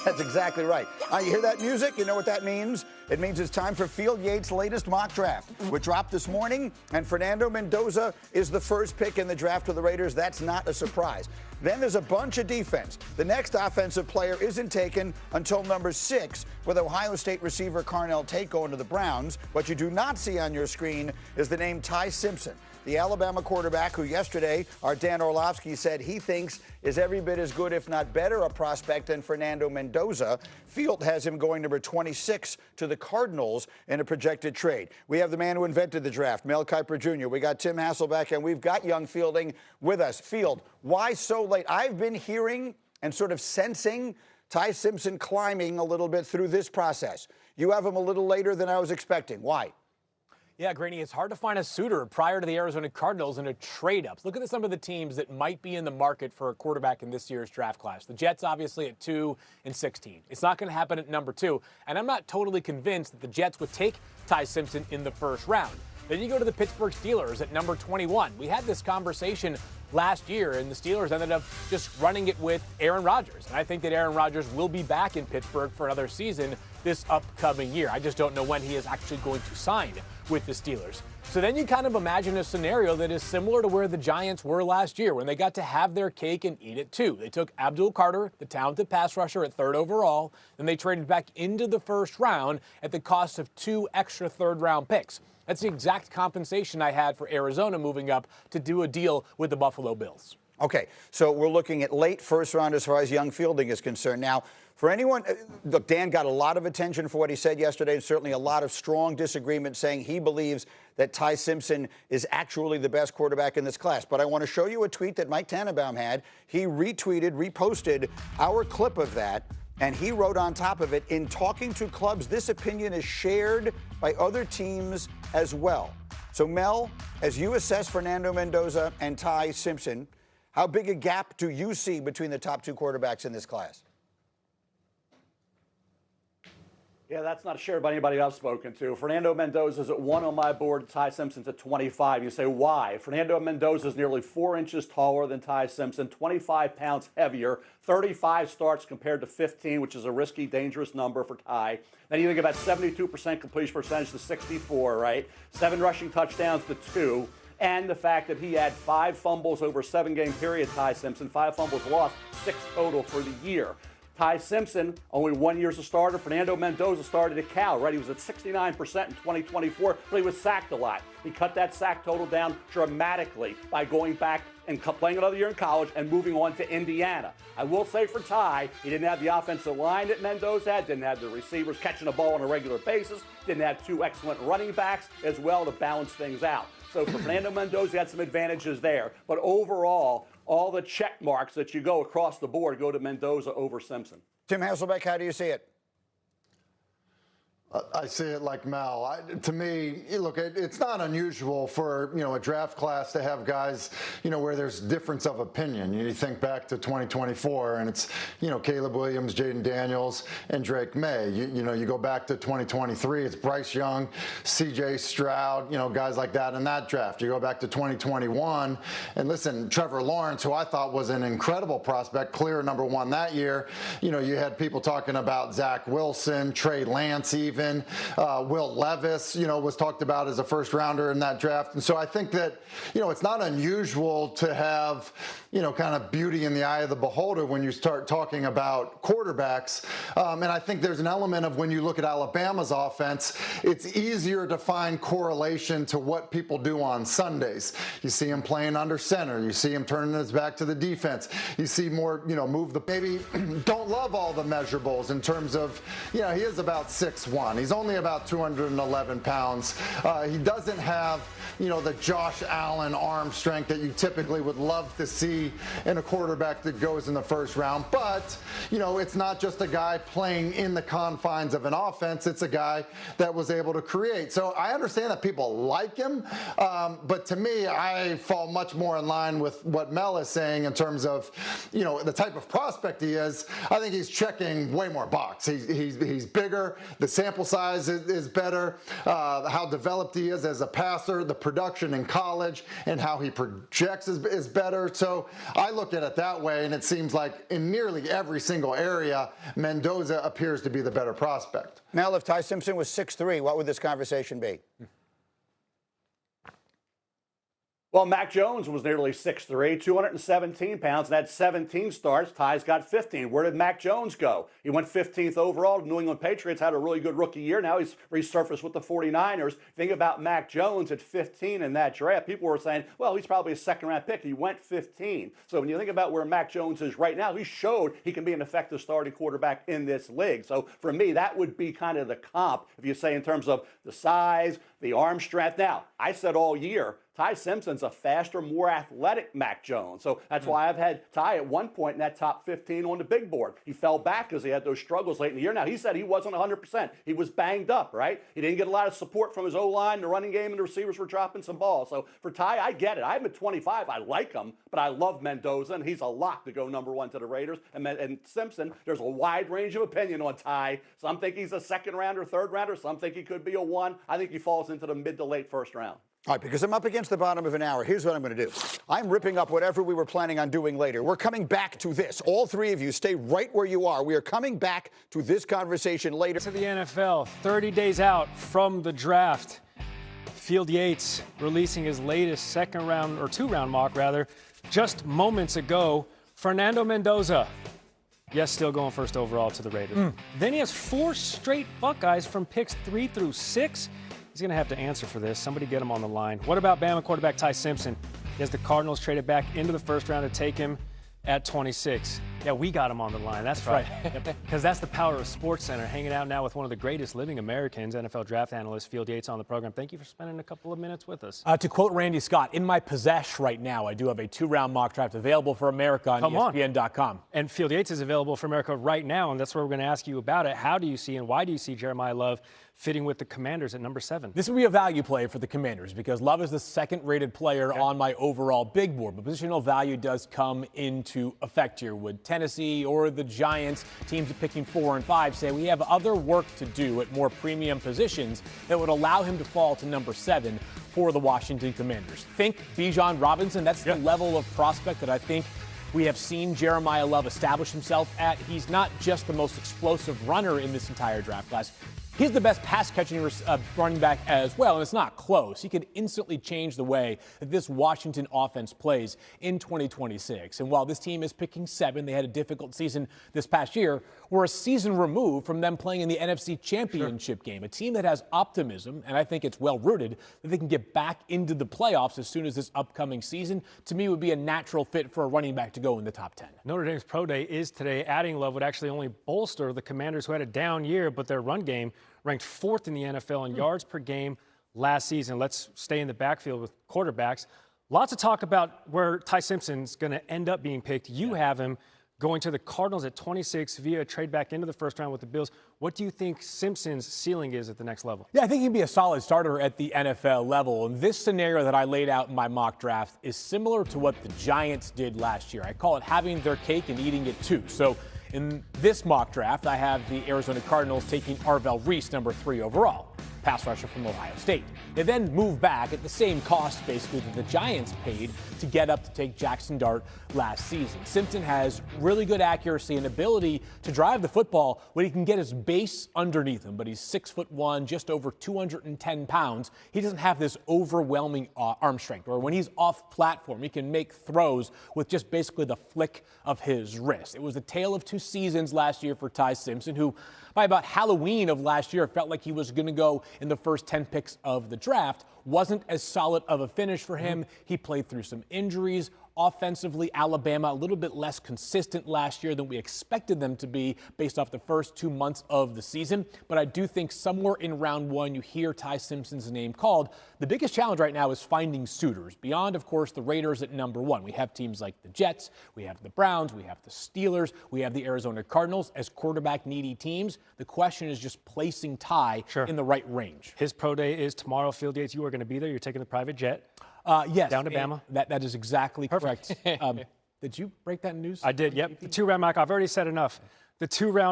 That's exactly right. You hear that music? You know what that means? It means it's time for Field Yates' latest mock draft, which dropped this morning, and Fernando Mendoza is the first pick in the draft for the Raiders. That's not a surprise. Then there's a bunch of defense. The next offensive player isn't taken until number 6, with Ohio State receiver Carnell Tate going to the Browns. What you do not see on your screen is the name Ty Simpson, the Alabama quarterback who yesterday our Dan Orlovsky said he thinks is every bit as good, if not better, a prospect than Fernando Mendoza. Field has him going number 26 to the Cardinals in a projected trade. We have the man who invented the draft, Mel Kiper Jr. We got Tim Hasselbeck, and we've got young Fielding with us. Field, why so late? I've been hearing and sort of sensing Ty Simpson climbing a little bit through this process. You have him a little later than I was expecting. Why? Yeah, Graney, it's hard to find a suitor prior to the Arizona Cardinals in a trade-ups. Look at some of the teams that might be in the market for a quarterback in this year's draft class. The Jets, obviously, at 2 and 16. It's not going to happen at number 2, and I'm not totally convinced that the Jets would take Ty Simpson in the first round. Then you go to the Pittsburgh Steelers at number 21. We had this conversation last year, and the Steelers ended up just running it with Aaron Rodgers. And I think that Aaron Rodgers will be back in Pittsburgh for another season this upcoming year. I just don't know when he is actually going to sign with the Steelers. So then you kind of imagine a scenario that is similar to where the Giants were last year when they got to have their cake and eat it too. They took Abdul Carter, the talented pass rusher, at 3rd overall. Then they traded back into the first round at the cost of 2 extra third-round picks. That's the exact compensation I had for Arizona moving up to do a deal with the Buffalo Bills. Okay, so we're looking at late first round as far as young Fielding is concerned. Now, for anyone, look, Dan got a lot of attention for what he said yesterday, and certainly a lot of strong disagreement saying he believes that Ty Simpson is actually the best quarterback in this class. But I want to show you a tweet that Mike Tannenbaum had. He reposted our clip of that. And he wrote on top of it, in talking to clubs, this opinion is shared by other teams as well. So, Mel, as you assess Fernando Mendoza and Ty Simpson, how big a gap do you see between the top 2 quarterbacks in this class? Yeah, that's not shared by anybody I've spoken to. Fernando Mendoza's at 1 on my board. Ty Simpson's at 25. You say, why? Fernando Mendoza's nearly 4 inches taller than Ty Simpson, 25 pounds heavier, 35 starts compared to 15, which is a risky, dangerous number for Ty. Then you think about 72% completion percentage to 64, right? 7 rushing touchdowns to 2. And the fact that he had 5 fumbles over a 7-game period, Ty Simpson, 5 fumbles lost, 6 total for the year. Ty Simpson, only 1 year as a starter. Fernando Mendoza started at Cal, right? He was at 69% in 2024, but he was sacked a lot. He cut that sack total down dramatically by going back and playing another year in college and moving on to Indiana. I will say for Ty, he didn't have the offensive line that Mendoza had, didn't have the receivers catching the ball on a regular basis, didn't have 2 excellent running backs as well to balance things out. So for Fernando Mendoza, he had some advantages there. But overall, all the check marks that you go across the board go to Mendoza over Simpson. Tim Hasselbeck, how do you see it? I see it like Mel. To me, look, it's not unusual for, a draft class to have guys, where there's difference of opinion. You think back to 2024, and it's, Caleb Williams, Jaden Daniels, and Drake May. You go back to 2023, it's Bryce Young, C.J. Stroud, guys like that in that draft. You go back to 2021, and listen, Trevor Lawrence, who I thought was an incredible prospect, clear number 1 that year. You had people talking about Zach Wilson, Trey Lance even. Will Levis, was talked about as a first rounder in that draft. And so I think that, it's not unusual to have, kind of beauty in the eye of the beholder when you start talking about quarterbacks. And I think there's an element of when you look at Alabama's offense, it's easier to find correlation to what people do on Sundays. You see him playing under center. You see him turning his back to the defense. You see more, move the, maybe don't love all the measurables in terms of, he is about 6'1". He's only about 211 pounds. He doesn't have, the Josh Allen arm strength that you typically would love to see in a quarterback that goes in the first round. But, it's not just a guy playing in the confines of an offense. It's a guy that was able to create. So I understand that people like him. But to me, I fall much more in line with what Mel is saying in terms of, the type of prospect he is. I think he's checking way more box. He's bigger. The sample sample size is better, how developed he is as a passer, the production in college, and how he projects is better. So I look at it that way, and it seems like in nearly every single area, Mendoza appears to be the better prospect. Mel, if Ty Simpson was 6'3", what would this conversation be? Well, Mac Jones was nearly 6'3", 217 pounds, and had 17 starts. Ty's got 15. Where did Mac Jones go? He went 15th overall. New England Patriots had a really good rookie year. Now he's resurfaced with the 49ers. Think about Mac Jones at 15 in that draft. People were saying, well, he's probably a second-round pick. He went 15. So when you think about where Mac Jones is right now, he showed he can be an effective starting quarterback in this league. So for me, that would be kind of the comp, if you say in terms of the size, the arm strength. Now, I said all year, Ty Simpson's a faster, more athletic Mac Jones. So that's why I've had Ty at one point in that top 15 on the big board. He fell back because he had those struggles late in the year. Now, he said he wasn't 100%. He was banged up, right? He didn't get a lot of support from his O-line, the running game, and the receivers were dropping some balls. So for Ty, I get it. I'm at 25. I like him, but I love Mendoza, and he's a lock to go number one to the Raiders. And Simpson, there's a wide range of opinion on Ty. Some think he's a second-rounder, third-rounder. Some think he could be a one. I think he falls into the mid to late first round. All right, because I'm up against the bottom of an hour, here's what I'm going to do. I'm ripping up whatever we were planning on doing later. We're coming back to this. All three of you stay right where you are. We are coming back to this conversation later. To the NFL, 30 days out from the draft. Field Yates releasing his latest two-round mock, just moments ago. Fernando Mendoza, yes, still going first overall to the Raiders. Then he has 4 straight Buckeyes from picks 3 through 6. He's going to have to answer for this. Somebody get him on the line. What about Bama quarterback Ty Simpson? He has the Cardinals traded back into the first round to take him at 26. Yeah, we got him on the line. That's right. Because that's the power of SportsCenter. Hanging out now with one of the greatest living Americans, NFL draft analyst Field Yates on the program. Thank you for spending a couple of minutes with us. To quote Randy Scott, in my possession right now, I do have a 2-round mock draft available for America on ESPN.com. And Field Yates is available for America right now, and that's where we're going to ask you about it. How do you see and why do you see Jeremiah Love fitting with the Commanders at number 7? This would be a value play for the Commanders because Love is the second-rated player on my overall big board. But positional value does come into effect here. Would Tennessee or the Giants, teams picking 4 and 5, say we have other work to do at more premium positions that would allow him to fall to number 7 for the Washington Commanders? Think Bijan Robinson. That's the level of prospect that I think we have seen Jeremiah Love establish himself at. He's not just the most explosive runner in this entire draft class. He's the best pass-catching running back as well, and it's not close. He could instantly change the way that this Washington offense plays in 2026. And while this team is picking 7, they had a difficult season this past year, we're a season removed from them playing in the NFC Championship game, a team that has optimism, and I think it's well-rooted, that they can get back into the playoffs as soon as this upcoming season. To me, would be a natural fit for a running back to go in the top 10. Notre Dame's Pro Day is today. Adding Love would actually only bolster the Commanders, who had a down year, but their run game ranked 4th in the NFL in yards per game last season. Let's stay in the backfield with quarterbacks. Lots of talk about where Ty Simpson's going to end up being picked. You have him going to the Cardinals at 26 via a trade back into the first round with the Bills. What do you think Simpson's ceiling is at the next level? Yeah, I think he'd be a solid starter at the NFL level. And this scenario that I laid out in my mock draft is similar to what the Giants did last year. I call it having their cake and eating it too. So in this mock draft, I have the Arizona Cardinals taking Arvell Reese, number 3 overall, pass rusher from Ohio State. They then move back at the same cost, basically, that the Giants paid to get up to take Jackson Dart last season. Simpson has really good accuracy and ability to drive the football when he can get his base underneath him, but he's 6'1", just over 210 pounds. He doesn't have this overwhelming arm strength, or when he's off platform, he can make throws with just basically the flick of his wrist. It was a tale of 2 seasons last year for Ty Simpson, who by about Halloween of last year felt like he was going to go in the first 10 picks of the draft. Wasn't as solid of a finish for him. He played through some injuries. Offensively, Alabama a little bit less consistent last year than we expected them to be based off the first 2 months of the season. But I do think somewhere in round 1, you hear Ty Simpson's name called. The biggest challenge right now is finding suitors beyond, of course, the Raiders at number 1. We have teams like the Jets, we have the Browns, we have the Steelers, we have the Arizona Cardinals as quarterback needy teams. The question is just placing Ty in the right range. His pro day is tomorrow. Field Yates, you are going to be there. You're taking the private jet. Yes. Down to Bama. That is exactly correct. Did you break that news? I did, yep. The 2-round mock, I've already said enough. The 2-round